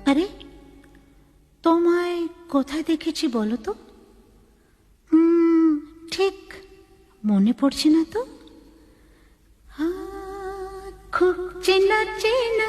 আরে, তোমায় কোথায় দেখেছি বলো তো? ঠিক মনে পড়ছে না তো। খুব চেনা চেনা